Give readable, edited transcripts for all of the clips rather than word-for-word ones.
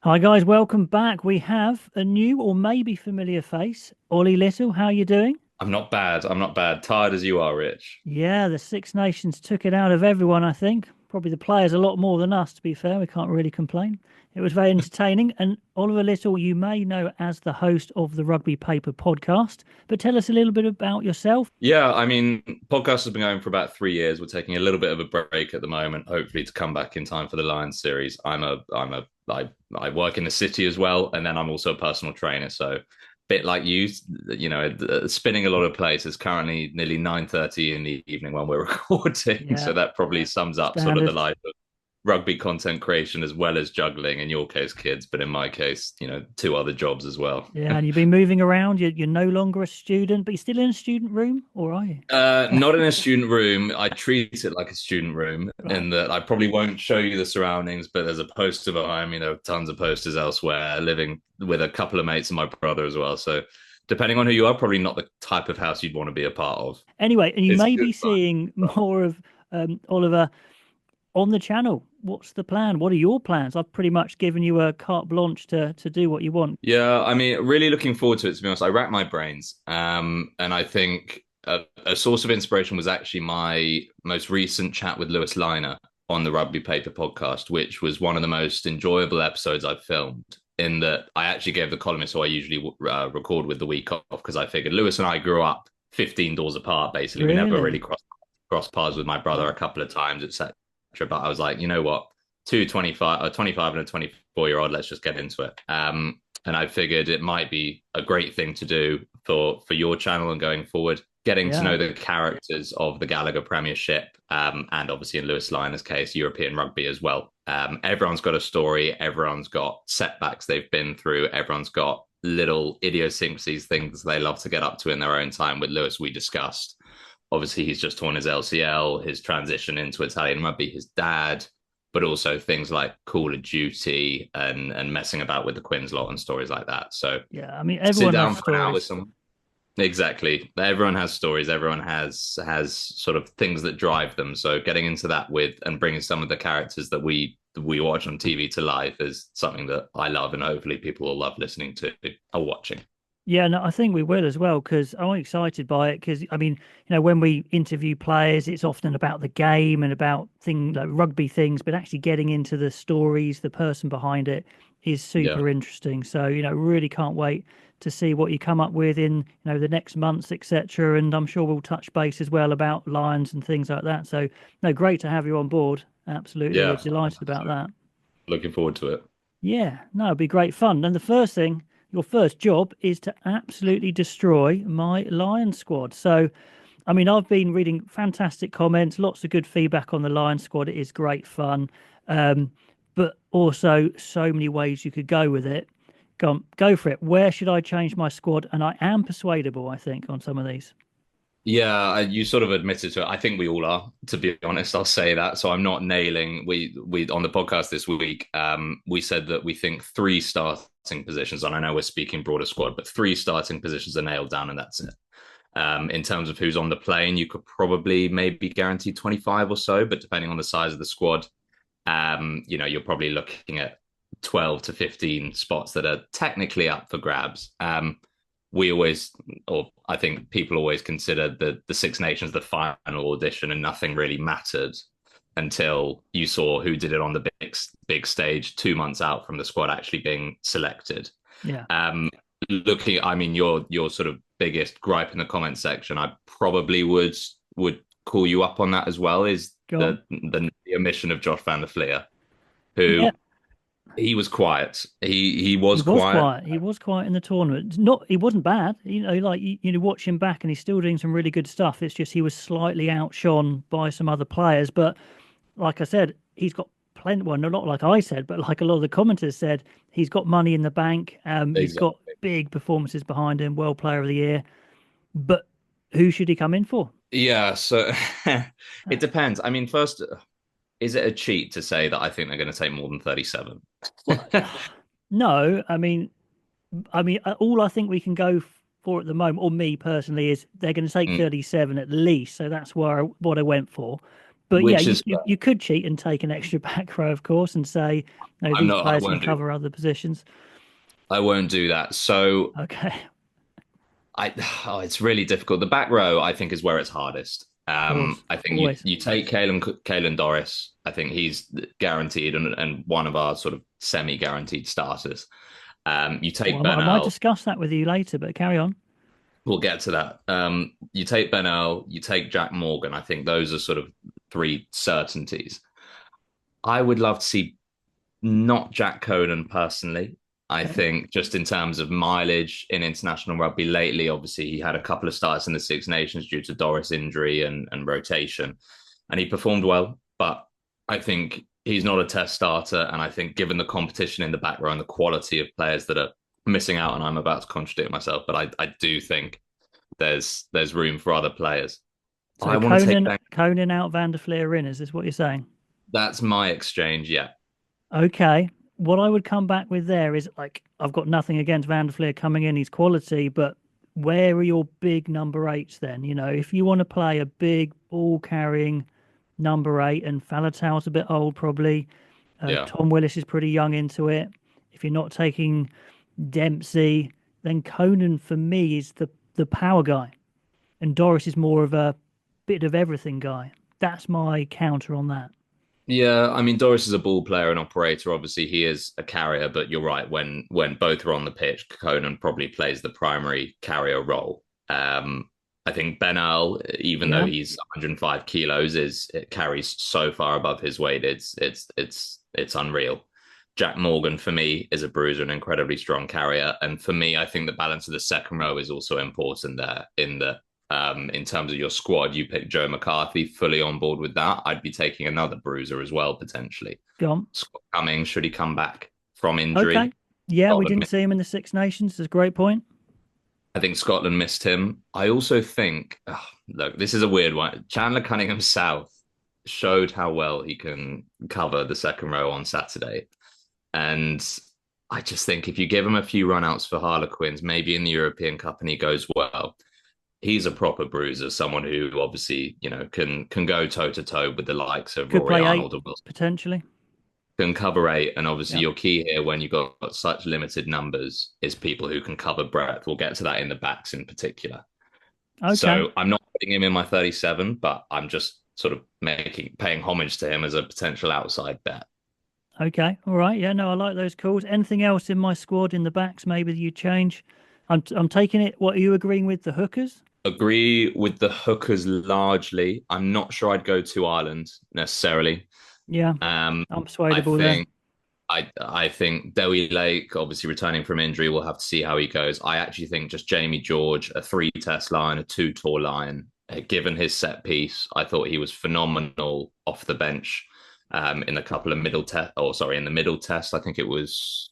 Hi guys, welcome back. We have a new or maybe familiar face, Oli Little. How are you doing? I'm not bad. I'm not bad. Tired as you are, Rich. Yeah, the Six Nations took it out of everyone, I think. Probably the players a lot more than us, to be fair. We can't really complain. It was very entertaining. And Oliver Little, you may know as the host of the Rugby Paper Podcast, but tell us a little bit about yourself. Yeah, I mean, podcast has been going for about 3 years. We're taking a little bit of a break at the moment, hopefully to come back in time for the Lions series. I work in the city as well, and then I'm also a personal trainer. So, bit like spinning a lot of places. Currently, nearly 9:30 in the evening when we're recording. Yeah, So that probably sums up sort of the standard. life of rugby content creation as well as juggling. In your case, kids, but in my case, two other jobs as well. Yeah, and you've been moving around. You're no longer a student, but you're still in a student room, or are you? Not in a student room. I treat it like a student room Right. in that I probably won't show you the surroundings, but there's a poster behind me. There are tons of posters elsewhere, living with a couple of mates and my brother as well. So, depending on who you are, probably not the type of house you'd want to be a part of. Anyway, and you It's may good be seeing fun. more of Oliver on the channel. What's the plan? What are your plans? I've pretty much given you a carte blanche to do what you want. Yeah, I mean, really looking forward to it, to be honest. I racked my brains. And I think a source of inspiration was actually my most recent chat with Lewis Liner on the Rugby Paper podcast, which was one of the most enjoyable episodes I've filmed. In that, I actually gave the columnist who I usually record with the week off because I figured Lewis and I grew up 15 doors apart, basically. We never really Really? crossed paths with my brother a couple of times, etc. But I was like, you know what? Two 25, a 25 and a 24-year-old, let's just get into it. And I figured it might be a great thing to do for your channel and going forward, getting to Yeah. know the characters of the Gallagher Premiership, and obviously in Lewis Liner's case, European rugby as well. Everyone's got a story, everyone's got setbacks they've been through, everyone's got little idiosyncrasies, things they love to get up to in their own time. With Lewis, we discussed obviously he's just torn his LCL, his transition into Italian rugby, his dad, but also things like Call of Duty and messing about with the Quins lot and stories like that. So Yeah. I mean, sit everyone has down for an hour with stories. someone. Exactly. Everyone has stories. Everyone has sort of things that drive them. So getting into that with and bringing some of the characters that we watch on TV to life is something that I love, and hopefully people will love listening to or watching. Yeah, no, I think we will as well because I'm excited by it. Because I mean, when we interview players, it's often about the game and about things like rugby things, but actually getting into the stories, the person behind it is Yeah. super interesting. So, really can't wait to see what you come up with in, the next months, etc. And I'm sure we'll touch base as well about Lions and things like that. So, no, great to have you on board. Absolutely. We're Yeah. delighted about that. Looking forward to it. Yeah, no, it'd be great fun. And the first thing, your first job is to absolutely destroy my Lion squad. So, I mean, I've been reading fantastic comments, lots of good feedback on the Lion squad. It is great fun, um, but also so many ways you could go with it. Go on, go for it. Where should I change my squad? And I am persuadable, I think, on some of these. Yeah, you sort of admitted to it. I think we all are, to be honest. I'll say that. So I'm not nailing. We on the podcast this week, we said that we think three starting positions, and I know we're speaking broader squad, but three starting positions are nailed down, and that's it. In terms of who's on the plane, you could probably maybe guarantee 25 or so, but depending on the size of the squad, you're probably looking at 12 to 15 spots that are technically up for grabs. We always, or I think people always considered the Six Nations the final audition, and nothing really mattered until you saw who did it on the big stage 2 months out from the squad actually being selected. Yeah, Um, I mean, your sort of biggest gripe in the comment section, I probably would call you up on that as well, is go on. the omission of Josh van der Fleer, Yeah, who he was quiet. He he was was quiet. quiet. He was quiet in the tournament. Not, he wasn't bad. Like watch him back, and he's still doing some really good stuff. It's just he was slightly outshone by some other players. But like I said, he's got plenty. Well, no, not like I said, but like a lot of the commenters said, he's got money in the bank. He's got Exactly. big performances behind him. World Player of the Year. But who should he come in for? Yeah, so it depends. I mean, first, is it a cheat to say that I think they're going to take more than 37? Well, no. I mean, all I think we can go for at the moment, or me personally, is they're going to take Mm, 37 at least. So that's what I went for. But yeah, which is you could cheat and take an extra back row, of course, and say, no, I'm these not. I players can won't do. cover other positions. I won't do that. So Okay, I, oh, it's really difficult. The back row, I think, is where it's hardest. of course, I think always. you take Kalen Doris. I think he's guaranteed and one of our sort of semi-guaranteed starters. You take Well, Ben I might Earl. discuss that with you later, but carry on. We'll get to that. You take Ben Earl. You take Jack Morgan. I think those are sort of three certainties. I would love to see not Jack Conan personally. I Okay. think just in terms of mileage in international rugby lately, obviously he had a couple of starts in the Six Nations due to Doris injury and rotation, and he performed well. But I think he's not a test starter, and I think given the competition in the back row and the quality of players that are missing out, and I'm about to contradict myself, but I do think there's room for other players. So I want to take that. Conan out, Van der Fleer in. Is this what you're saying? That's my exchange. Yeah, Okay. What I would come back with there is like I've got nothing against Van der Fleer coming in, he's quality, but where are your big number eights then? You know, if you want to play a big ball carrying number eight, and Falatau's a bit old probably. yeah. Tom Willis is pretty young into it. If you're not taking Dempsey, then Conan for me is the power guy, and Doris is more of a bit of everything guy. That's my counter on that. Yeah, I mean Doris is a ball player and operator. Obviously, he is a carrier, but you're right. When both are on the pitch, Conan probably plays the primary carrier role. I think Ben Earl, even though Yeah. he's 105 kilos, is it carries so far above his weight. It's unreal. Jack Morgan for me is a bruiser, an incredibly strong carrier, and for me, I think the balance of the second row is also important there. In terms of your squad, you pick Joe McCarthy, fully on board with that. I'd be taking another bruiser as well, potentially. Go on. Scott Cummings, should he come back from Okay. injury? Yeah, we didn't Scotland, see him in the Six Nations. That's a great point. I think Scotland missed him. I also think, look, this is a weird one. Chandler Cunningham South showed how well he can cover the second row on Saturday. And I just think if you give him a few runouts for Harlequins, maybe in the European Cup and he goes well, he's a proper bruiser, someone who obviously, can go toe to toe with the likes of Could Rory play eight Arnold and Wilson. potentially. Can cover eight, and obviously Yeah. your key here when you've got such limited numbers is people who can cover breadth. We'll get to that in the backs in particular. Okay. So I'm not putting him in my 37, but I'm just sort of paying homage to him as a potential outside bet. Okay. All right. Yeah. No, I like those calls. Anything else in my squad in the backs? Maybe you change. I'm taking it. What are you agreeing with the hookers? Agree with the hookers largely. I'm not sure I'd go to Ireland necessarily. Yeah, Um, I'm I persuadable there. think I think Dewi Lake, obviously returning from injury, we'll have to see how he goes. I actually think just Jamie George, a three-test line, a two-tour line, given his set piece, I thought he was phenomenal off the bench in the couple of middle test, or sorry, in the middle test. I think it was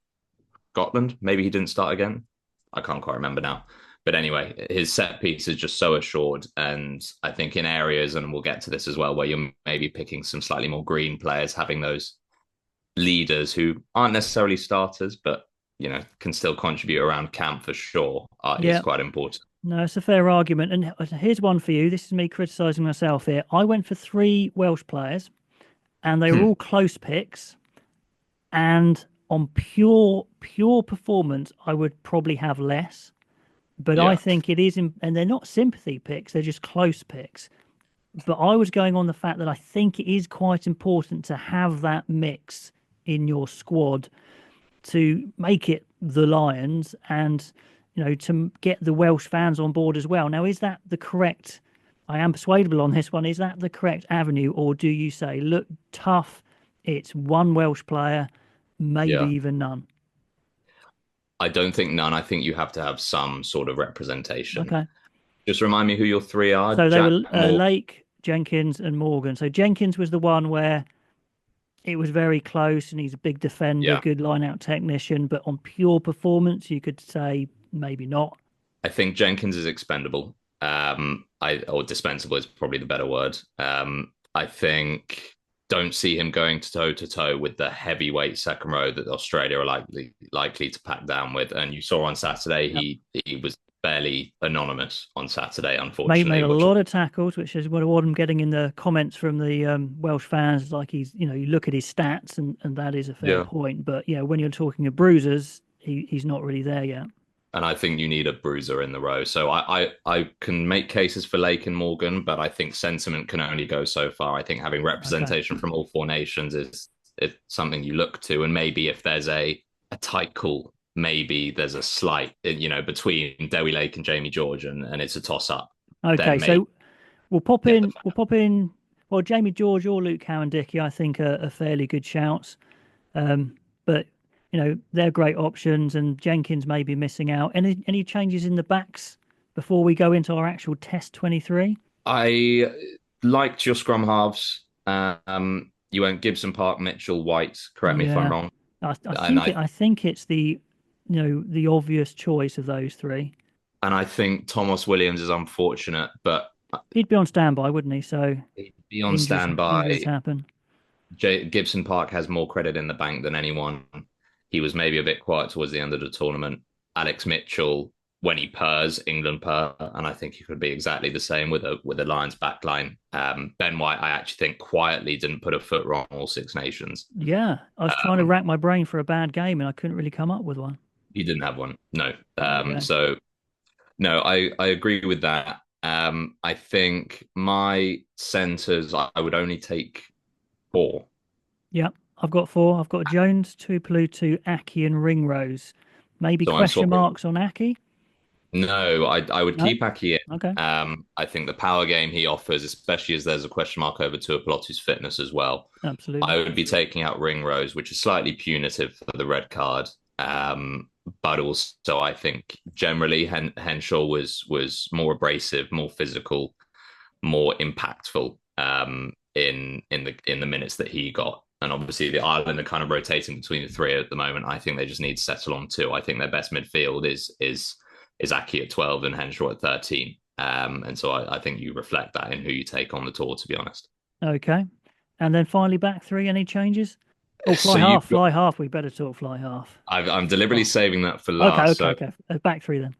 Scotland. Maybe he didn't start again. I can't quite remember now. But anyway, his set piece is just so assured. And I think in areas, and we'll get to this as well, where you're maybe picking some slightly more green players, having those leaders who aren't necessarily starters, but can still contribute around camp for sure, is Yeah. quite important. No, it's a fair argument. And here's one for you. This is me criticising myself here. I went for three Welsh players, and they were Hmm. all close picks. And on pure performance, I would probably have less. But I Yeah, think it is, and they're not sympathy picks; they're just close picks. But I was going on the fact that I think it is quite important to have that mix in your squad to make it the Lions, and to get the Welsh fans on board as well. Now, is that the correct? I am persuadable on this one. Is that the correct avenue, or do you say, look, tough? It's one Welsh player, maybe yeah. even none. I don't think none. I think you have to have some sort of representation. Okay. Just remind me who your three are. So they Jack were Moore. Lake, Jenkins, and Morgan. So Jenkins was the one where it was very close, and he's a big defender, Yeah. good line out technician. But on pure performance, you could say maybe not. I think Jenkins is expendable. Or dispensable is probably the better word. I think don't see him going toe to toe with the heavyweight second row that Australia are likely to pack down with. And you saw on Saturday, Yep. he was fairly anonymous on Saturday, Made unfortunately. a Which lot of tackles, which is what I'm getting in the comments from the Welsh fans. Like you look at his stats, and that is a fair yeah, point. But yeah, when you're talking of bruisers, he's not really there yet. and I think you need a bruiser in the row. So I can make cases for Lake and Morgan, but I think sentiment can only go so far. I think having Okay. representation from all four nations is something you look to, and maybe if there's a tight call, maybe there's a slight, between Dewi Lake and Jamie George, and it's a toss up. Okay, Then maybe so we'll pop get the in. We'll pop in. Well, Jamie George or Luke Cowan-Dickie, I think, are fairly good shouts. But they're great options, and Jenkins may be missing out. Any changes in the backs before we go into our actual Test 23? I liked your scrum halves. You went Gibson, Park, Mitchell, White. Correct me if I'm Yeah, wrong. I And think I think it's the obvious choice of those three. I think Thomas Williams is unfortunate, but He'd be on standby, wouldn't he? So he'd be on injuries standby. happen. Gibson Park has more credit in the bank than anyone. He was maybe a bit quiet towards the end of the tournament. Alex Mitchell, when he purrs, England purr, and I think he could be exactly the same with a Lions backline. Ben White, I actually think quietly didn't put a foot wrong all Six Nations. Yeah, I was trying to rack my brain for a bad game, and I couldn't really come up with one. He didn't have one, no. Okay. So no, I agree with that. I think my centres, I would only take four. Yeah, I've got four. I've got Jones, Tupelutu, Aki, and Ringrose. Maybe So I'm question swapping. marks on Aki? No, I would No? keep Aki in. Okay, I think the power game he offers, especially as there's a question mark over Tuipulotu's fitness as well. I absolutely. would be taking out Ringrose, which is slightly punitive for the red card. But also I think generally Henshaw was more abrasive, more physical, more impactful in the minutes that he got. And obviously the Ireland are kind of rotating between the three at the moment. I think they just need to settle on two. I think their best midfield is Aki at 12 and Henshaw at 13. And so I think you reflect that in who you take on the tour, to be honest. Okay. And then finally back three, any changes? Oh, So you've got, fly half. We better talk fly half. I'm deliberately Oh, saving that for okay, last. okay, So okay. Back three then.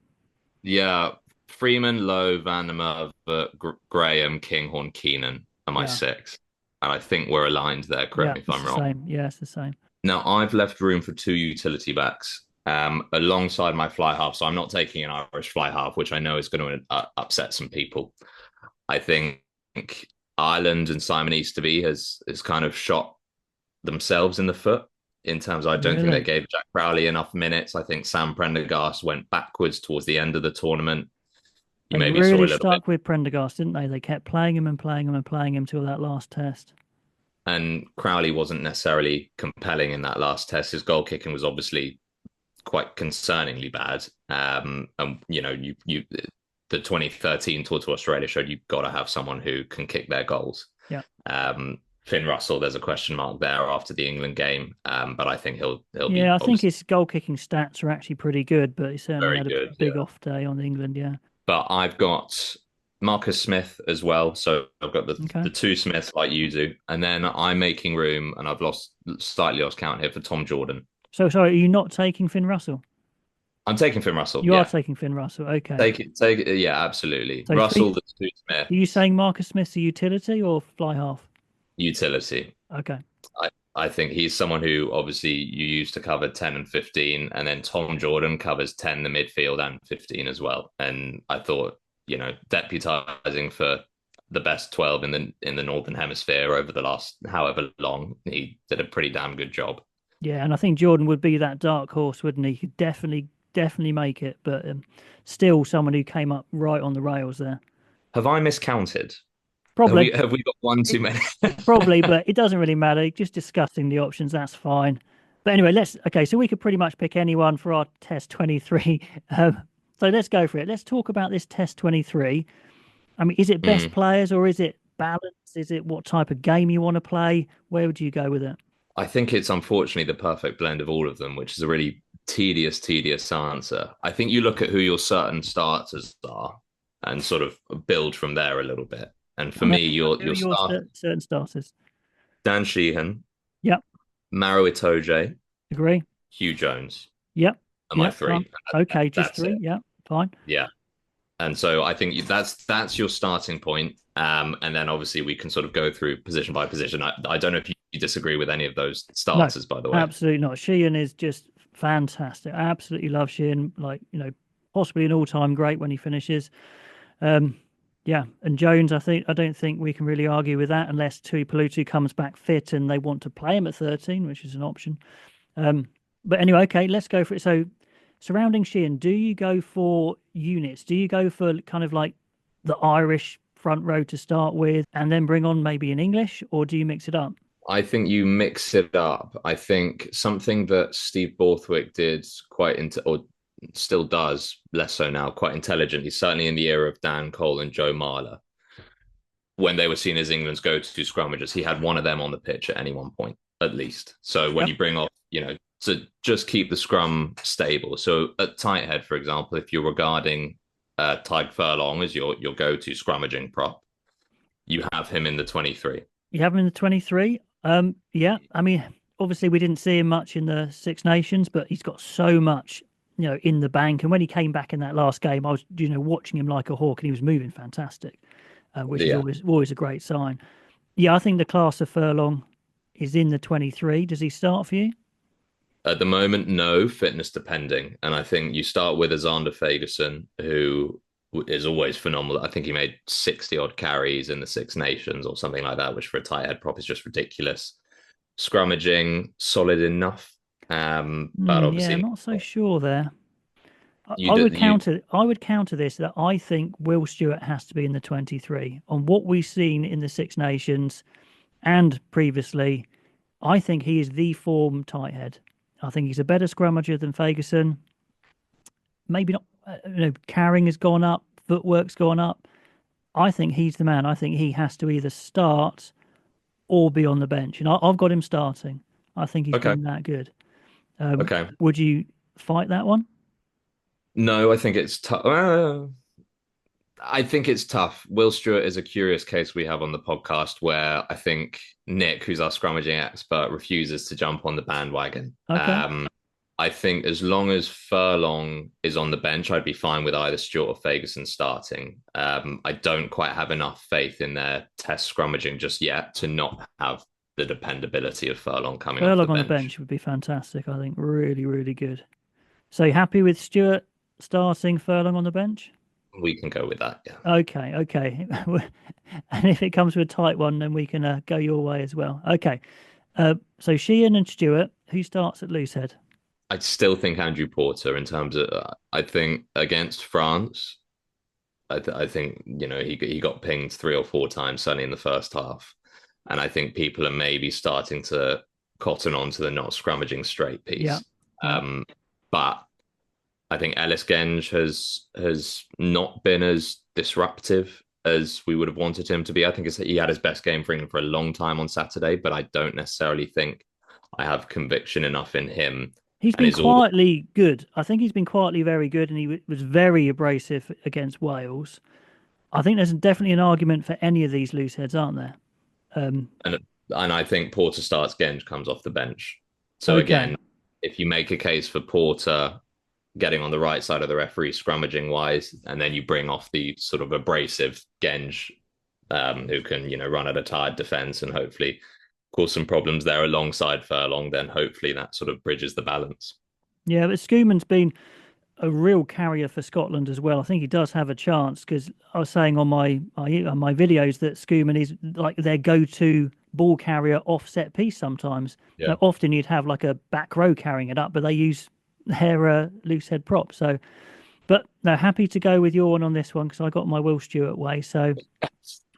yeah, Freeman, Lowe, Van der Merwe, Graham, Kinghorn, Keenan are my Yeah, six. And I think we're aligned there. Correct yeah, me if it's I'm the wrong. same. Yeah, it's the same. Now, I've left room for two utility backs alongside my fly half. So I'm not taking an Irish fly half, which I know is going to upset some people. I think Ireland and Simon Easterby has kind of shot themselves in the foot in terms of, I don't think they Really? gave Jack Crowley enough minutes. I think Sam Prendergast went backwards towards the end of the tournament. You They maybe saw a really little bit. stuck with Prendergast, didn't they? They kept playing him and playing him and playing him till that last test. And Crowley wasn't necessarily compelling in that last test. His goal kicking was obviously quite concerningly bad. And you the 2013 tour to Australia showed you've got to have someone who can kick their goals. Yeah. Finn Russell, there's a question mark there after the England game, but I think he'll be Yeah, I think obviously his goal kicking stats are actually pretty good, but he certainly very had a good. big Yeah, off day on England. Yeah. but I've got Marcus Smith as well, so I've got Okay. the two Smiths like you do, and then I'm making room, and I've slightly lost count here for Tom Jordan. So sorry, are you not taking Finn Russell? I'm taking Finn Russell. You are Yeah, taking Finn Russell. Okay. take it. Yeah, absolutely. So Russell, three, the two are you Smiths, saying Marcus Smith's a utility or fly half? utility. Okay. I think he's someone who obviously you used to cover 10 and 15, and then Tom Jordan covers 10, the midfield, and 15 as well. And I thought, deputizing for the best 12 in the Northern Hemisphere over the last however long, he did a pretty damn good job. Yeah, and I think Jordan would be that dark horse, wouldn't he? He could definitely make it, but still someone who came up right on the rails there. Have I miscounted? Have we Probably, have we got one too many? probably, but it doesn't really matter. Just discussing the options, that's fine. But anyway, okay, so we could pretty much pick anyone for our test 23. So let's go for it. Let's talk about this test 23. I mean, is it best Mm. players or is it balance? Is it what type of game you want to play? Where would you go with it? I think it's unfortunately the perfect blend of all of them, which is a really tedious answer. I think you look at who your certain starters are and sort of build from there a little bit. And for Okay, me, who are your your start certain starters? Dan Sheehan, Yep, Maro Itoje, agree. Hugh Jones Yep, are my yep. three. Okay, just That's three. it. Yep. Fine. Yeah. And so I think that's your starting point. And then obviously we can sort of go through position by position. I don't know if you disagree with any of those No, starters, by the way. absolutely not. Sheehan is just fantastic. I absolutely love Sheehan. Like, possibly an all-time great when he finishes. Um, yeah, and Jones, I don't think we can really argue with that unless Tuipulotu comes back fit and they want to play him at 13, which is an option. Um, but anyway, okay, let's go for it. So, surrounding Sheehan, do you go for units? Do you go for kind of like the Irish front row to start with and then bring on maybe an English, or do you mix it up? I think you mix it up. I think something that Steve Borthwick did quite into, or still does, less so now, quite intelligently, certainly in the era of Dan Cole and Joe Marler, when they were seen as England's go-to scrummagers, he had one of them on the pitch at any one point, at least. So when Yep. you bring off, to just keep the scrum stable. So at tight head, for example, if you're regarding Tyg Furlong as your go-to scrummaging prop, you have him in the 23. You have him in the 23. Yeah, I mean, obviously we didn't see him much in the Six Nations, but he's got so much, in the bank. And when he came back in that last game, I was, watching him like a hawk, and he was moving fantastic, which is Yeah. always a great sign. Yeah, I think the class of Furlong is in the 23. Does he start for you? At the moment, no, fitness depending. And I think you start with Azander Fagerson, who is always phenomenal. I think he made 60 odd carries in the Six Nations or something like that, which for a tight head prop is just ridiculous. Scrummaging, solid enough. But Yeah, obviously, not so sure there. you did you I would counter this that I think Will Stewart has to be in the 23. On what we've seen in the Six Nations and previously, I think he is the form tight head. I think he's a better scrummager than Fagerson. Maybe not, carrying has gone up, footwork's gone up. I think he's the man. I think he has to either start or be on the bench. And I've got him starting. I think he's okay, been that good. okay. Would you fight that one? No, I think it's tough. I think it's tough. Will Stewart is a curious case we have on the podcast where I think Nick, who's our scrummaging expert, refuses to jump on the bandwagon. Okay. I think as long as Furlong is on the bench, I'd be fine with either Stewart or Fagerson starting. I don't quite have enough faith in their test scrummaging just yet to not have the dependability of Furlong coming off the Furlong on the bench. bench would be fantastic. I think really, really good. So you happy with Stewart starting, Furlong on the bench? We can go with that. Yeah. Okay, okay. And if it comes to a tight one, then we can go your way as well. Okay. So Sheehan and Stewart, who starts at loosehead? I still think Andrew Porter in terms of, I think against France, I think he got pinged 3 or 4 times certainly in the first half, and I think people are maybe starting to cotton on to the not scrummaging straight Yeah. piece. Yeah. But I think Ellis Genge has not been as disruptive as we would have wanted him to be. I think he had his best game for England for a long time on Saturday, but I don't necessarily think I have conviction enough in him. He's And been his all quietly good. I think he's been quietly very good, and he was very abrasive against Wales. I think there's definitely an argument for any of these looseheads, aren't there? Um, and and I think Porter starts, Genge comes off the bench. So okay. again, if you make a case for Porter getting on the right side of the referee scrummaging wise, and then you bring off the sort of abrasive Genge, who can run at a tired defence and hopefully cause some problems there alongside Furlong, then hopefully that sort of bridges the balance. Yeah, but Schoeman's been a real carrier for Scotland as well. I think he does have a chance because I was saying on my videos that Schoeman is like their go-to ball carrier off set piece sometimes. Yeah. Now, often you'd have like a back row carrying it up, but they use their loose head prop. So, but no, happy to go with your one on this one because I got my Will Stewart way. So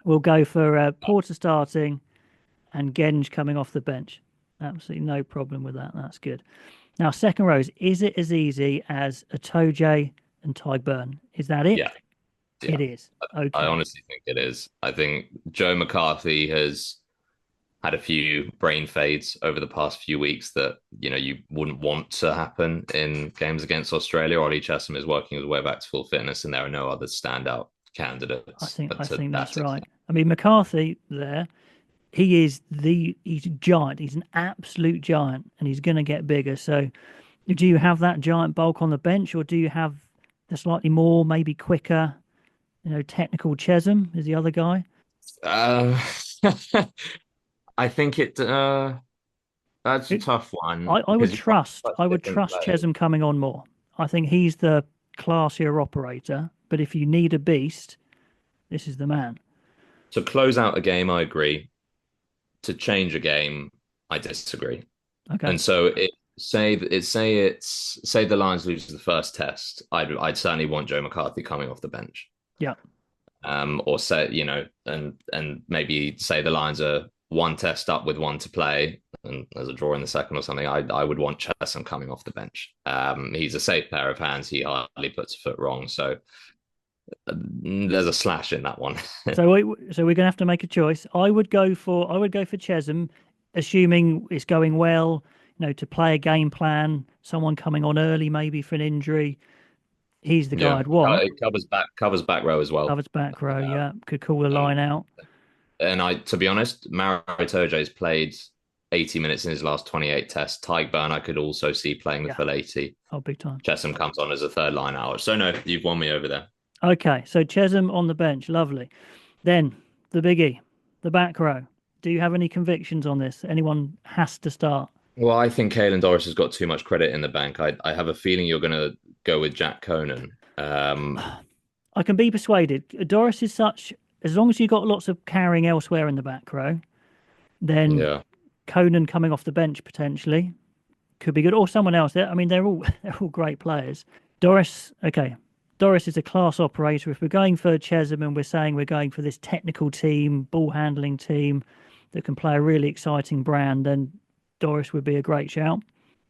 we'll go for Porter starting and Genge coming off the bench. Absolutely no problem with that. That's good. Now, second rows, is it as easy as a Toje and Tyburn? Is that it? Yeah. It Yeah. is. Okay. I honestly think it is. I think Joe McCarthy has had a few brain fades over the past few weeks that you wouldn't want to happen in games against Australia. Ollie Chesham is working his way back to full fitness, and there are no other standout candidates. I To think that that's right. extent. I mean, McCarthy there, he's a giant. He's an absolute giant, and he's going to get bigger. So, do you have that giant bulk on the bench, or do you have the slightly more, maybe quicker, technical Chesham is the other guy. Uh, I think that's a It, tough one I would because you've got trust, such I would different trust players. Chesham coming on more. I think he's the classier operator. But if you need a beast, this is the man. To close out a game, I agree. To change a game, I disagree. Okay. And so say the Lions lose the first test, I'd certainly want Joe McCarthy coming off the bench. Yeah. Or say, and maybe say the Lions are one test up with one to play, and there's a draw in the second or something. I would want Chesson coming off the bench. He's a safe pair of hands. He hardly puts a foot wrong. So there's a slash in that one. So we're gonna have to make a choice. I would go for Chesham, assuming it's going well. To play a game plan. Someone coming on early, maybe for an injury. He's the guy Yeah, I'd want. it covers back row as well. Covers back row. Uh, Yeah, could call the um, line out. and to be honest, Maro Itoje's played 80 minutes in his last 28 tests. Tyke Byrne, I could also see playing the Yeah. full 80. Oh, big time. Chesham comes on as a third line out. So no, you've won me over there. Okay, so Chesham on the bench, lovely. Then the biggie, the back row. Do you have any convictions on this? Anyone has to start. Well, I think Caelan Doris has got too much credit in the bank. I have a feeling you're going to go with Jack Conan. I can be persuaded. Doris is such, as long as you've got lots of carrying elsewhere in the back row, then Yeah. Conan coming off the bench potentially could be good, or someone else. I mean, they're all they're all great players. Doris, okay. Doris is a class operator. If we're going for Chesham and we're saying we're going for this technical team, ball handling team that can play a really exciting brand, then Doris would be a great shout.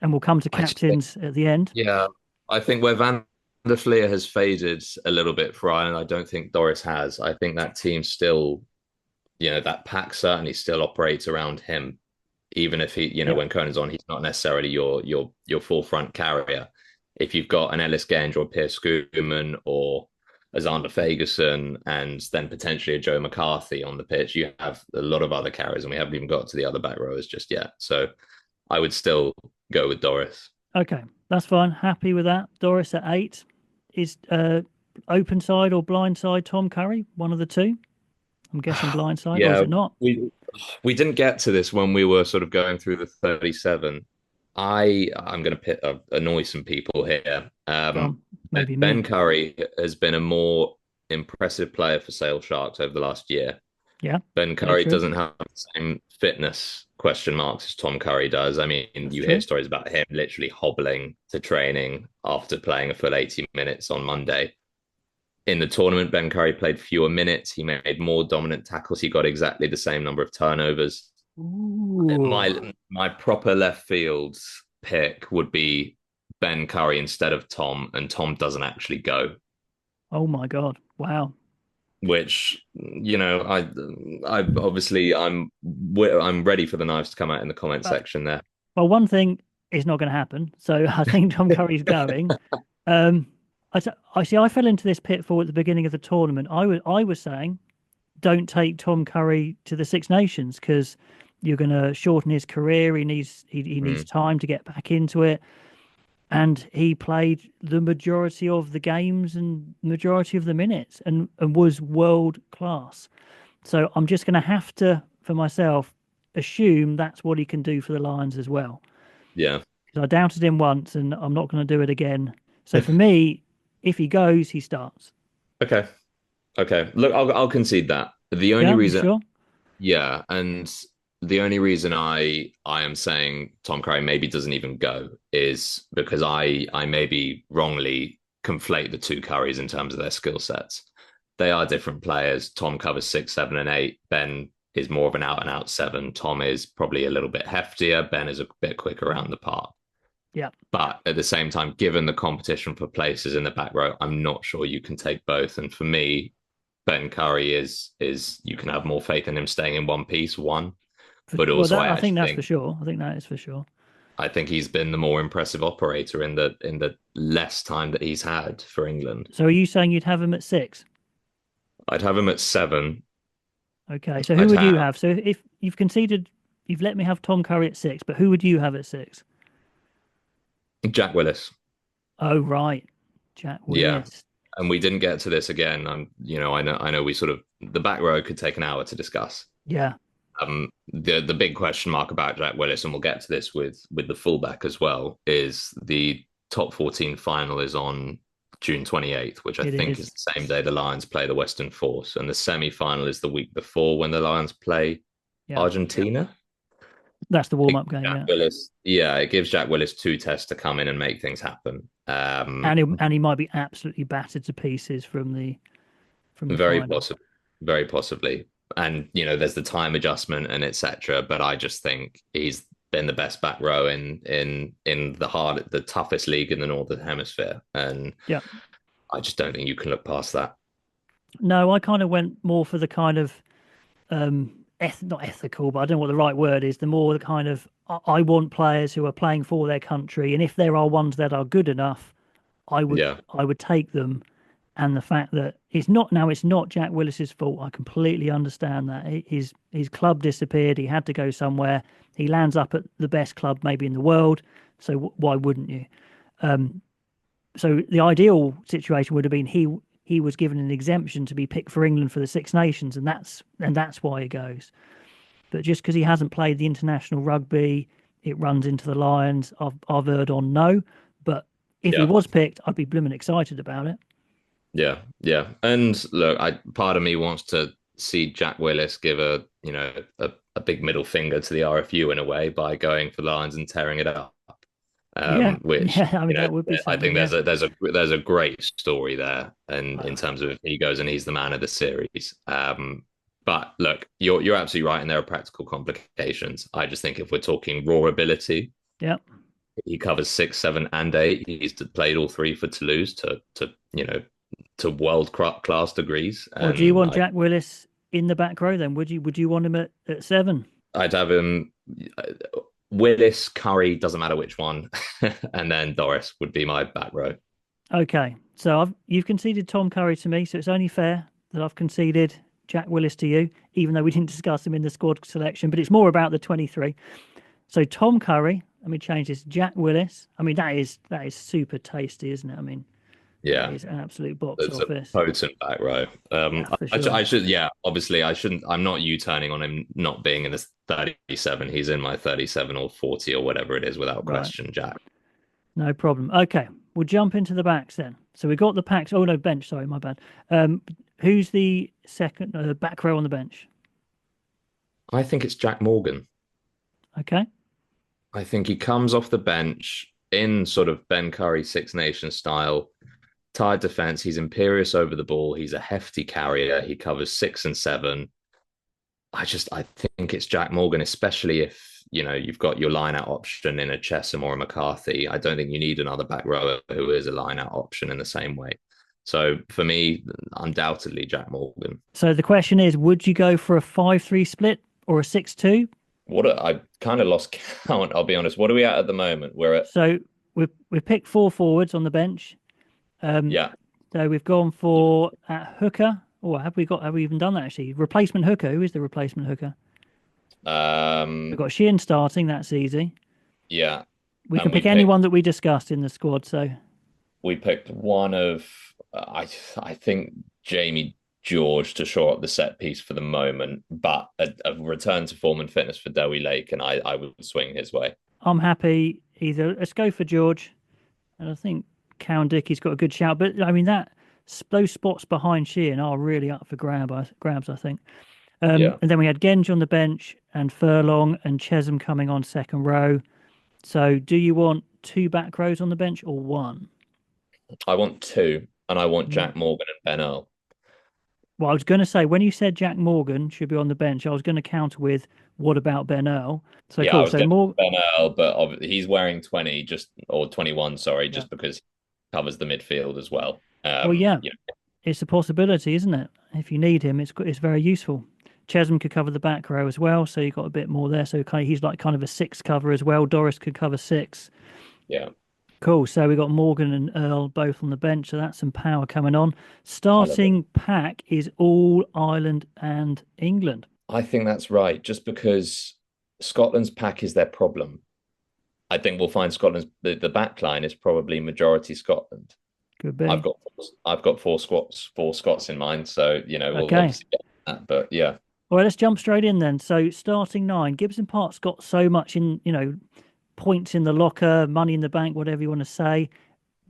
And we'll come to I just think, captains at the end. yeah, I think where Van der Fleer has faded a little bit for Ireland, I don't think Doris has. I think that team still, that pack certainly still operates around him, even if he, Yeah, when Conan's on, he's not necessarily your forefront carrier. If you've got an Ellis Genge or Pierce Schoeman or a Xander Fagerson and then potentially a Joe McCarthy on the pitch, you have a lot of other carriers, and we haven't even got to the other back rowers just yet. So I would still go with Doris. okay, that's fine. Happy with that. Doris at 8 is open side or blind side. Tom Curry, one of the two. I'm guessing blind side, or is Yeah, it not? we didn't get to this when we were sort of going through the 37. I'm going to annoy some people here. Go on, maybe Ben me. Curry has been a more impressive player for Sale Sharks over the last year. Yeah, Ben very Curry true. doesn't have the same fitness question marks as Tom Curry does. I mean, That's you hear true. stories about him literally hobbling to training after playing a full 80 minutes on Monday. In the tournament, Ben Curry played fewer minutes. He made more dominant tackles. He got exactly the same number of turnovers. Ooh. My proper left field pick would be Ben Curry instead of Tom, and Tom doesn't actually go. Oh my God. Wow. Which I obviously I'm ready for the knives to come out in the comment But section there. well, one thing is not going to happen. So I think Tom Curry's going. Um, I see. I fell into this pitfall at the beginning of the tournament. I was saying, don't take Tom Curry to the Six Nations because you're going to shorten his career. He needs Mm, time to get back into it. And he played the majority of the games and majority of the minutes and was world class. So I'm just going to have to, for myself, assume that's what he can do for the Lions as well. yeah. Because I doubted him once and I'm not going to do it again. So for me, if he goes, he starts. Okay. Okay. Look, I'll concede that. The only Yeah, you reason, sure? yeah, and the only reason I am saying Tom Curry maybe doesn't even go is because I maybe wrongly conflate the two Currys in terms of their skill sets. They are different players. Tom covers 6, 7, and 8. Ben is more of an out and out 7. Tom is probably a little bit heftier. Ben is a bit quicker around the park. Yeah. But at the same time, given the competition for places in the back row, I'm not sure you can take both. And for me, Ben Curry is you can have more faith in him staying in one piece, one. But Well, also, I think that's for sure. I think that is for sure. I think he's been the more impressive operator in the less time that he's had for England. So are you saying you'd have him at 6? I'd have him at 7. Okay. So who I'd would you have have? So if you've conceded, you've let me have Tom Curry at 6, but who would you have at 6? Jack Willis. Oh, right. Jack Yeah. Willis. And we didn't get to this again. I know we sort of the back row could take an hour to discuss. Yeah. The big question mark about Jack Willis, and we'll get to this with the fullback as well, is the top 14 final is on June 28th, which I It think is. is the same day the Lions play the Western Force, and the semi-final is the week before when the Lions play Yeah. Argentina. That's the warm-up game, Jack yeah. Willis, it gives Jack Willis two tests to come in and make things happen. And he might be absolutely battered to pieces from the Very final. possibly, very possibly. And there's the time adjustment and etc. But I just think he's been the best back row in the toughest league in the Northern Hemisphere, and Yeah. I just don't think you can look past that. No, I kind of went more for the kind of not ethical, but I don't know what the right word is. The more the kind of I want players who are playing for their country, and if there are ones that are good enough, I would take them. And the fact that it's not Jack Willis's fault. I completely understand that. His club disappeared. He had to go somewhere. He lands up at the best club maybe in the world. So why wouldn't you? So the ideal situation would have been he was given an exemption to be picked for England for the Six Nations, and that's why he goes. But just because he hasn't played the international rugby, it runs into the Lions. I've heard on no, but if he was picked, I'd be blooming excited about it. Yeah, yeah. And look, part of me wants to see Jack Willis give a big middle finger to the RFU in a way by going for the Lions and tearing it up. Which that would be I think yeah. there's a great story there, and in terms of he goes and he's the man of the series. But look, you're absolutely right, and there are practical complications. I just think if we're talking raw ability, Yeah. he covers 6, 7, and 8. He's played all three for Toulouse to world class degrees. Or do you want Jack Willis in the back row then? Would you want him at 7? I'd have him Willis, Curry, doesn't matter which one, and then Doris would be my back row. Okay, so you've conceded Tom Curry to me, so it's only fair that I've conceded Jack Willis to you, even though we didn't discuss him in the squad selection, but it's more about the 23. So Tom Curry, let me change this, Jack Willis. I mean, that is super tasty, isn't it? I mean, yeah, that is an absolute box it's office. a potent back row. Sure. I should, obviously I shouldn't, I'm not U-turning on him not being in this 37. He's in my 37 or 40 or whatever it is without question, Jack. No problem. Okay, we'll jump into the backs then. So we got the packs. Oh, no, bench. Sorry, my bad. Who's the second back row on the bench? I think it's Jack Morgan. Okay. I think he comes off the bench in sort of Ben Curry Six Nations style. Tired defense. He's imperious over the ball. He's a hefty carrier. He covers 6 and 7. I think it's Jack Morgan, especially if you've got your line out option in a Chesham or a McCarthy. I don't think you need another back rower who is a line out option in the same way. So for me, undoubtedly Jack Morgan. So the question is, would you go for a 5-3 split or a 6-2? I kind of lost count, I'll be honest. What are we at the moment? So we've picked 4 forwards on the bench. So we've gone for at hooker. Or have we even done that actually? Replacement hooker. Who is the replacement hooker? We've got Sheehan starting. That's easy. Yeah. We can pick anyone that we discussed in the squad. So we picked one of I think Jamie George to shore up the set piece for the moment, but a return to form and fitness for Dewi Lake, and I would swing his way. I'm happy either. Let's go for George, and I think Cowan Dickey's got a good shout. But I mean those spots behind Sheehan are really up for grabs, I think. And then we had Genge on the bench and Furlong and Chesham coming on second row. So do you want 2 back rows on the bench or 1? I want 2, and I want Jack Morgan and Ben Earl. Well, I was going to say, when you said Jack Morgan should be on the bench, I was going to counter with, what about Ben Earl? So yeah, cool. I was Ben Earl, but he's wearing 20 or 21, sorry, just because he covers the midfield as well. It's a possibility, isn't it? If you need him, it's very useful. Chesham could cover the back row as well, so you got a bit more there. So he's like kind of a 6 cover as well. Doris could cover 6. Yeah. Cool. So we got Morgan and Earl both on the bench, so that's some power coming on. Starting pack is all Ireland and England. I think that's right, just because Scotland's pack is their problem. I think we'll find Scotland's the back line is probably majority Scotland. Could be. I've got four Scots in mind. So we'll Okay. obviously get that. But yeah, All right, let's jump straight in then. So starting nine, Gibson Park's got so much in, points in the locker, money in the bank, whatever you want to say.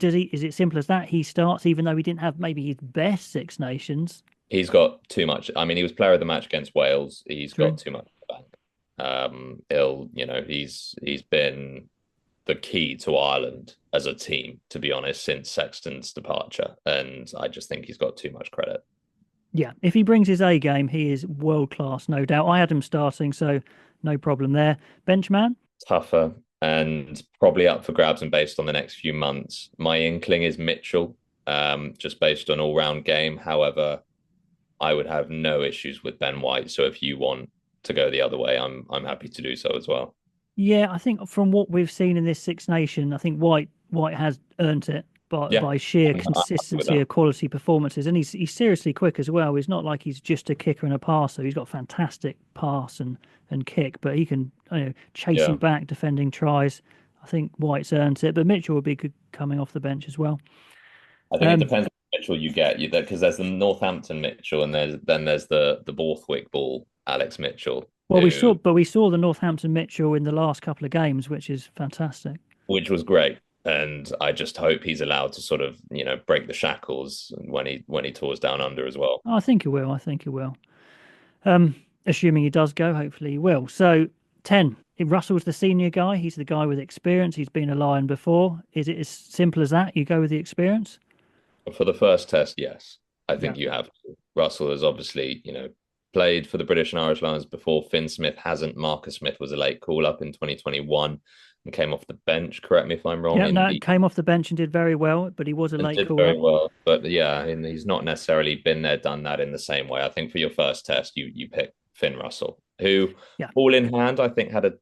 Is it simple as that? He starts, even though he didn't have maybe his best Six Nations. he's got too much. I mean, he was player of the match against Wales. He's got True. too much in the bank. He's been the key to Ireland as a team, to be honest, since Sexton's departure. And I just think he's got too much credit. Yeah, if he brings his A game, he is world class, no doubt. I had him starting, so no problem there. Benchman? Tougher and probably up for grabs and based on the next few months. My inkling is Mitchell, just based on all-round game. However, I would have no issues with Ben White. So if you want to go the other way, I'm happy to do so as well. Yeah, I think from what we've seen in this Six Nation, I think White has earned it Yeah, by sheer I'm happy with consistency that. of quality performances, and he's seriously quick as well. He's not like he's just a kicker and a passer. He's got fantastic pass and kick, but he can chasing Yeah, back, defending tries. I think White's earned it, but Mitchell would be good coming off the bench as well. I think it Um, depends on Mitchell you get you because there's the Northampton Mitchell and there's the Borthwick Ball Alex Mitchell well, who we saw the Northampton Mitchell in the last couple of games, which is fantastic. which was great. And I just hope he's allowed to sort of, break the shackles when he tours down under as well. I think he will. I think he will. Um, Assuming he does go, hopefully he will. So 10. If Russell's the senior guy, he's the guy with experience. He's been a Lion before. Is it as simple as that? You go with the experience? For the first test, yes, I Yeah. think you have to. Russell has obviously, played for the British and Irish Lions before. Finn Smith hasn't. Marcus Smith was a late call up in 2021 and came off the bench. Correct me if I'm wrong. Yeah, no, came off the bench and did very well, but he was a And late did call up. very well. But yeah, and he's not necessarily been there, done that in the same way. I think for your first test, you pick Finn Russell, who, Yeah. all in hand, I think had a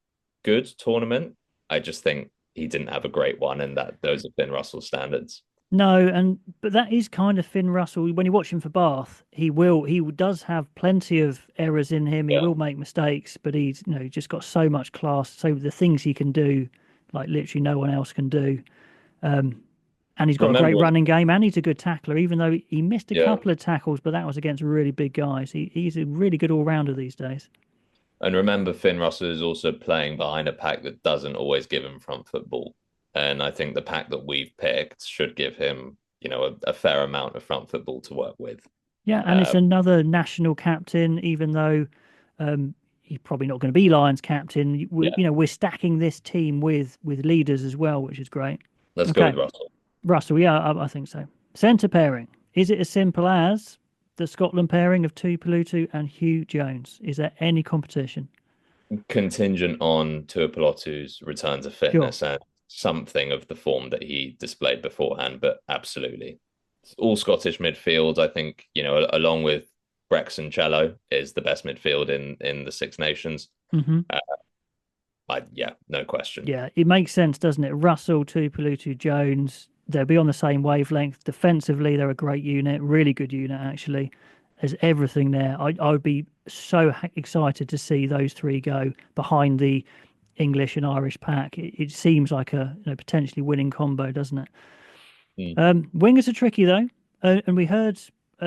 good tournament. I just think he didn't have a great one, and that those are Finn Russell's standards. No, but that is kind of Finn Russell. When you watch him for Bath, he does have plenty of errors in him. He Yeah, will make mistakes, but he's just got so much class. So the things he can do, like literally no one else can do. And he's got a great remember, running game, and he's a good tackler. Even though he missed a yeah, couple of tackles, but that was against really big guys. He's a really good all rounder these days. and remember, Finn Russell is also playing behind a pack that doesn't always give him front football, and I think the pack that we've picked should give him, a fair amount of front football to work with. Yeah, and it's Uh, another national captain, even though he's probably not going to be Lions captain. yeah, We're stacking this team with leaders as well, which is great. let's go Okay, with Russell. Russell, yeah, I think so. Centre pairing. Is it as simple as the Scotland pairing of Tuipulotu and Hugh Jones? Is there any competition? Contingent on Tuipulotu's return to Sure. fitness and something of the form that he displayed beforehand, but absolutely. All Scottish midfield, I think, along with Brexon Cello is the best midfield in the Six Nations. Hmm. Uh, yeah, no question. Yeah, it makes sense, doesn't it? Russell, Tuipulotu, Jones, they'll be on the same wavelength. Defensively, they're a great unit, really good unit, actually. There's everything there. I would be so excited to see those three go behind the English and Irish pack. It seems like a potentially winning combo, doesn't it? Mm, Wingers are tricky, though. And we heard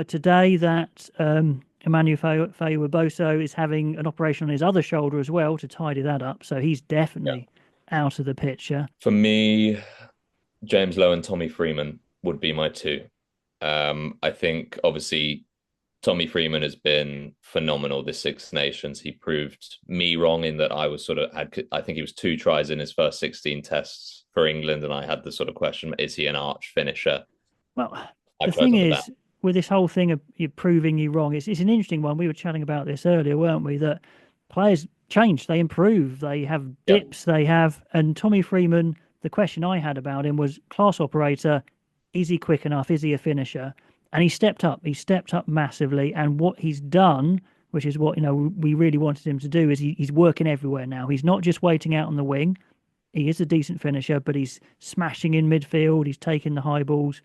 today that Emmanuel Fayu is having an operation on his other shoulder as well to tidy that up. So he's yeah. definitely out of the picture. For me, James Lowe and Tommy Freeman would be my two. I think obviously Tommy Freeman has been phenomenal this Six Nations. He proved me wrong in that I was I think he was two tries in his first 16 tests for England, and I had the sort of question: is he an arch finisher? Well, the Five tries thing on the back. is, with this whole thing of you proving you wrong, it's an interesting one. We were chatting about this earlier, weren't we? That players change, they improve, they have Yeah, dips, and Tommy Freeman, the question I had about him was class operator, is he quick enough? Is he a finisher? And he stepped up massively. And what he's done, which is what, we really wanted him to do, is he's working everywhere now. He's not just waiting out on the wing. He is a decent finisher, but he's smashing in midfield. He's taking the high balls.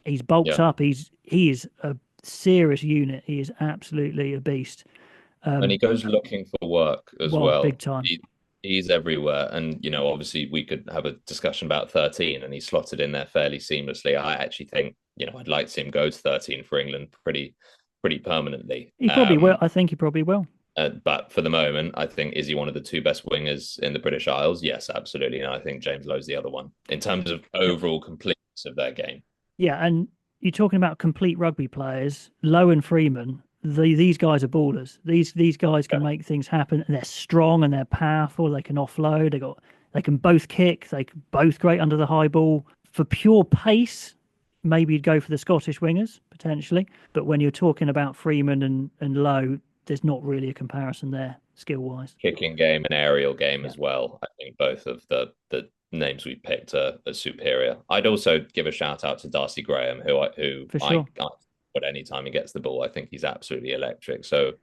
He's bulked yeah. up. He is a serious unit. He is absolutely a beast. And he goes looking for work as Well, big well. time. He's everywhere. And, obviously we could have a discussion about 13 and he slotted in there fairly seamlessly. I actually think, I'd like to see him go to 13 for England pretty permanently. He probably will. I think he probably will. But for the moment, I think, is he one of the two best wingers in the British Isles? Yes, absolutely. And I think James Lowe's the other one in terms of overall completeness of their game. Yeah, and you're talking about complete rugby players, Lowe and Freeman. These guys are ballers. These guys can Yeah. make things happen. And they're strong and they're powerful. They can offload. They can both kick. They can both great under the high ball. For pure pace, maybe you'd go for the Scottish wingers potentially. But when you're talking about Freeman and Lowe, there's not really a comparison there skill wise. Kicking game and aerial game Yeah, as well. I think both of the names we picked are superior. I'd also give a shout out to Darcy Graham, who for I sure. but any time he gets the ball, I think he's absolutely electric. So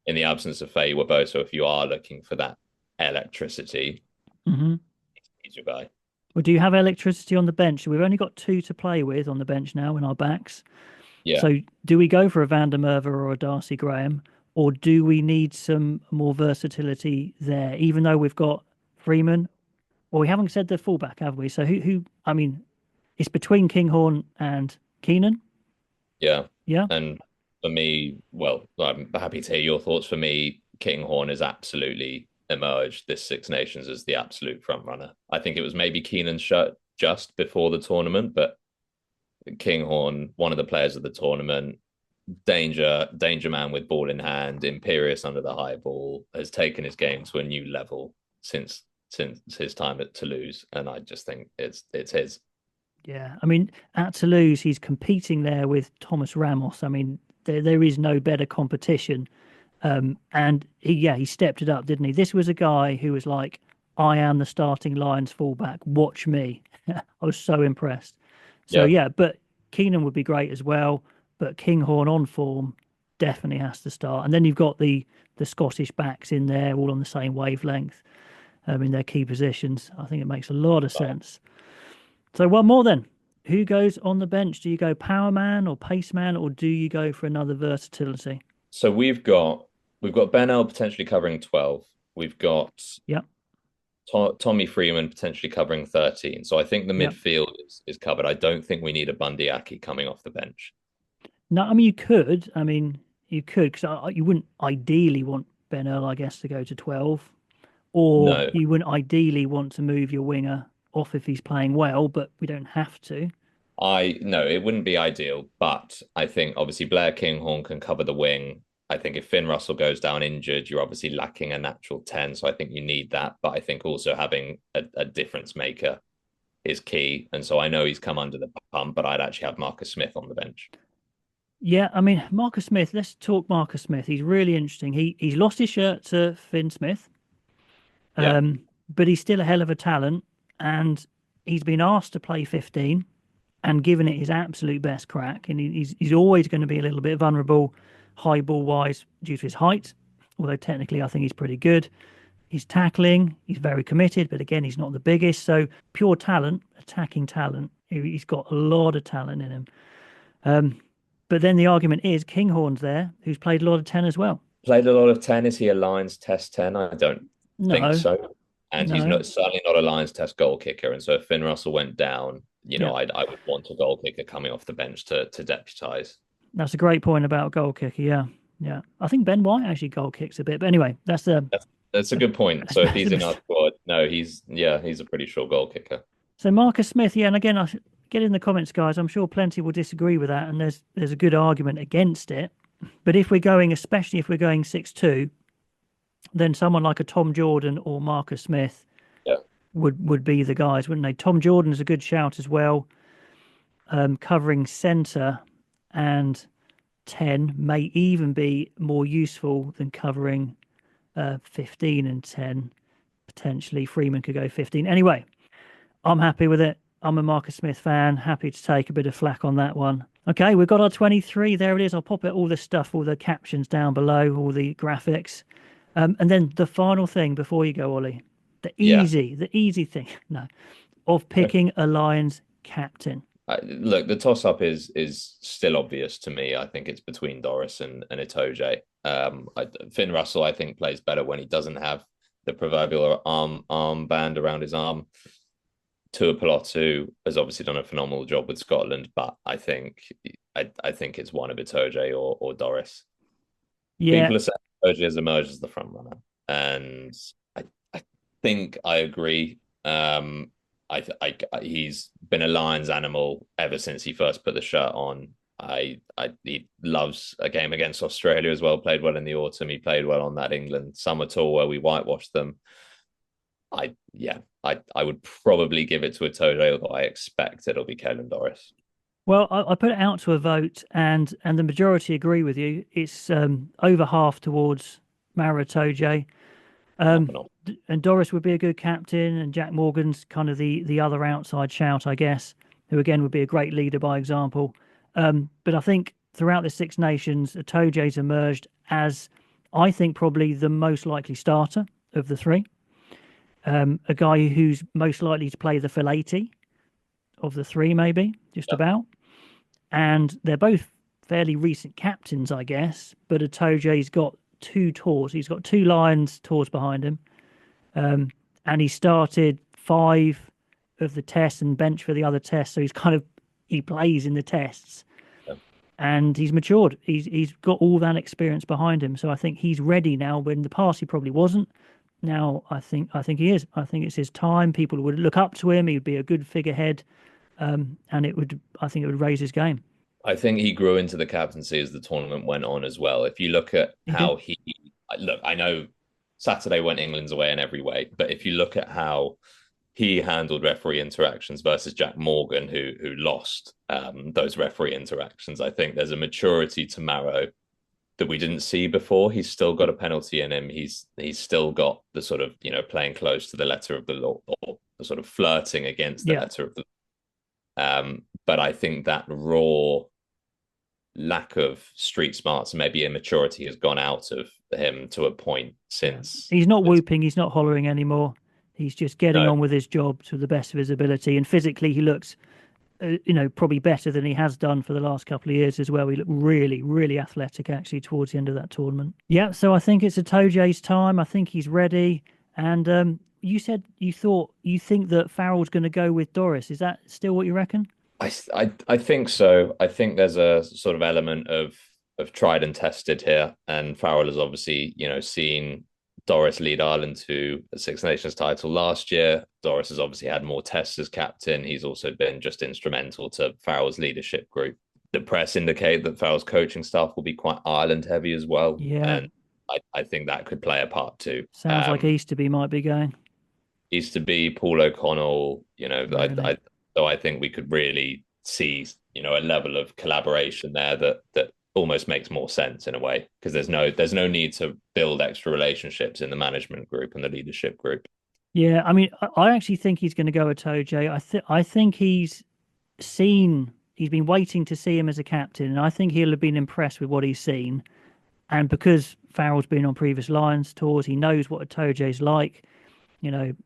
in the absence of Faye Webo, so if you are looking for that electricity, Hmm. he's your guy. Well, do you have electricity on the bench? We've only got two to play with on the bench now in our backs. Yeah. So do we go for a Van der Merwe or a Darcy Graham, or do we need some more versatility there? Even though we've got Freeman, well, we haven't said the fullback, have we? So who? I mean, it's between Kinghorn and Keenan. Yeah. Yeah, And for me, well, I'm happy to hear your thoughts. For me, Kinghorn has absolutely emerged this Six Nations as the absolute front runner. I think it was maybe Keenan's shirt just before the tournament, but Kinghorn, one of the players of the tournament, danger man with ball in hand, imperious under the high ball, has taken his game to a new level since his time at Toulouse, and I just think it's his. yeah. I mean, at Toulouse, he's competing there with Thomas Ramos. I mean, there is no better competition. And he stepped it up, didn't he? This was a guy who was like, I am the starting Lions fullback. Watch me. I was so impressed. So Yeah, yeah, but Keenan would be great as well. But Kinghorn on form definitely has to start. And then you've got the Scottish backs in there, all on the same wavelength, in their key positions. I think it makes a lot of sense. So one more then. Who goes on the bench? Do you go power man or pace man, or do you go for another versatility? so we've got Ben L potentially covering 12. We've got Yep, Tommy Freeman potentially covering 13. So I think the yep. midfield is covered. I don't think we need a Bundy Aki coming off the bench. No, I mean you could. I mean you could because you wouldn't ideally want Ben Earl, I guess, to go to 12, or No, you wouldn't ideally want to move your winger off if he's playing well, but we don't have to. I no, it wouldn't be ideal, but I think obviously Blair Kinghorn can cover the wing. I think if Finn Russell goes down injured, you're obviously lacking a natural 10. So I think you need that. But I think also having a difference maker is key. And so I know he's come under the pump, but I'd actually have Marcus Smith on the bench. Yeah, I mean Marcus Smith. Let's talk Marcus Smith. He's really interesting. He's lost his shirt to Finn Smith, Yeah. um, but he's still a hell of a talent, and he's been asked to play 15 and given it his absolute best crack. And he's always going to be a little bit vulnerable, high ball wise, due to his height. Although technically, I think he's pretty good. He's tackling. He's very committed, but again, he's not the biggest. So pure talent, attacking talent. He's got a lot of talent in him. Um, but then the argument is Kinghorn's there, who's played a lot of 10 as well. Played a lot of 10. Is he a Lions Test 10? I don't think No, so. And he's no, not certainly not a Lions Test goal kicker. And so if Finn Russell went down, yeah, I would want a goal kicker coming off the bench to deputise. that's a great point about goal kicker. Yeah, yeah. I think Ben White actually goal kicks a bit, but anyway, That's a good point. So if that's he's a in our squad, no, he's a pretty sure goal kicker. So Marcus Smith, yeah, and again, get in the comments, guys. I'm sure plenty will disagree with that, and there's a good argument against it. But if we're going, especially if we're going 6-2, then someone like a Tom Jordan or Marcus Smith Yeah. would be the guys, wouldn't they? Tom Jordan is a good shout as well, covering centre and 10 may even be more useful than covering 15 and 10. Potentially, Freeman could go 15. Anyway, I'm happy with it. I'm a Marcus Smith fan. Happy to take a bit of flack on that one. Okay, we've got our 23. There it is. I'll pop it all this stuff, all the captions down below, all the graphics. And then the final thing before you go, Ollie, Yeah. the easy thing, no, of picking a Lions captain. Look, the toss up is still obvious to me. I think it's between Doris and Itoje. Finn Russell, I think, plays better when he doesn't have the proverbial armband around his arm. Tuipulotu has obviously done a phenomenal job with Scotland, but I think it's one of Itoje or Doris. Yeah. People are saying Itoje has emerged as the front runner, and I think I agree. He's been a Lions animal ever since he first put the shirt on. He loves a game against Australia as well. Played well in the autumn. He played well on that England summer tour where we whitewashed them. I would probably give it to Itoje, although I expect it'll be Caelan Doris. Well, I put it out to a vote, and the majority agree with you. It's over half towards Maro Itoje. And Doris would be a good captain, and Jack Morgan's kind of the other outside shout, I guess, who again would be a great leader by example. But I think throughout the Six Nations, Itoje's emerged as, I think, probably the most likely starter of the three. A guy who's most likely to play the full 80 of the three, maybe, just about. And they're both fairly recent captains, I guess. But Itoje's got 2 tours. He's got 2 Lions tours behind him. And he started 5 of the tests and bench for the other tests. So he plays in the tests. Yeah. And he's matured. He's got all that experience behind him. So I think he's ready now. When in the past he probably wasn't. Now I think he is. I think it's his time. People would look up to him. He would be a good figurehead, and I think it would raise his game. I think he grew into the captaincy as the tournament went on as well. If you look at how I know Saturday went England's way in every way, but if you look at how he handled referee interactions versus Jack Morgan, who lost those referee interactions, I think there's a maturity to Maro that we didn't see before. He's still got a penalty in him. He's still got the sort of, playing close to the letter of the law, or the sort of flirting against the letter of the law. But I think that raw lack of street smarts, maybe immaturity, has gone out of him to a point since. He's not whooping, he's not hollering anymore. He's just getting on with his job to the best of his ability. And physically, he looks probably better than he has done for the last couple of years as well. He looked really, really athletic actually towards the end of that tournament. Yeah, so I think it's Itoje's time. I think he's ready. And you said you think that Farrell's going to go with Doris. Is that still what you reckon? I think so. I think there's a sort of element of tried and tested here, and Farrell has obviously seen Doris lead Ireland to a Six Nations title last year. Doris has obviously had more tests as captain. He's also been just instrumental to Farrell's leadership group. The press indicate that Farrell's coaching staff will be quite Ireland heavy as well. Yeah. And I think that could play a part too. Sounds like Easterby might be going. Easterby, Paul O'Connell, Really? so I think we could really see, a level of collaboration there that almost makes more sense in a way, because there's no need to build extra relationships in the management group and the leadership group. Yeah, I mean, I actually think he's going to go with Itoje. I think he's been waiting to see him as a captain, and I think he'll have been impressed with what he's seen. And because Farrell's been on previous Lions tours, he knows what Itoje's like.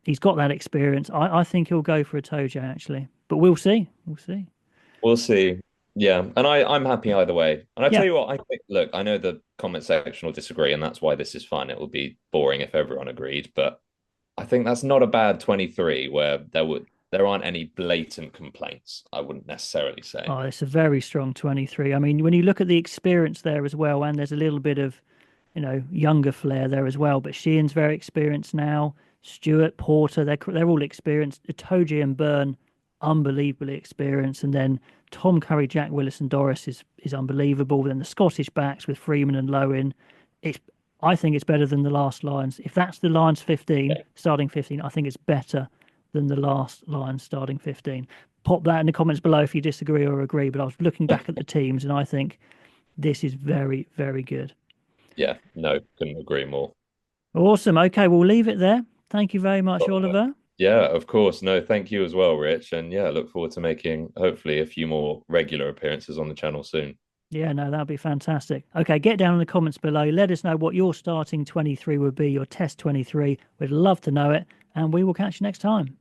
He's got that experience. I think he'll go for Itoje actually, but we'll see. We'll see. Yeah, and I'm happy either way. And I tell you what, I think, look, I know the comment section will disagree, and that's why this is fun. It would be boring if everyone agreed, but I think that's not a bad 23 where there aren't any blatant complaints, I wouldn't necessarily say. Oh, it's a very strong 23. I mean, when you look at the experience there as well, and there's a little bit of, younger flair there as well, but Sheehan's very experienced now. Stewart, Porter, they're all experienced. Itoje and Byrne, unbelievably experienced, and then Tom Curry, Jack Willis, and Doris is unbelievable. Then the Scottish backs with Freeman and Lowen, I think it's better than the last Lions. If that's the Lions 15, starting 15, I think it's better than the last Lions starting 15. Pop that in the comments below if you disagree or agree. But I was looking back at the teams, and I think this is very, very good. Yeah, no, couldn't agree more. Awesome. Okay, we'll leave it there. Thank you very much, Oliver. Yeah, of course. No, thank you as well, Rich. And yeah, I look forward to making hopefully a few more regular appearances on the channel soon. Yeah, no, that'd be fantastic. Okay, get down in the comments below. Let us know what your starting 23 would be, your test 23. We'd love to know it, and we will catch you next time.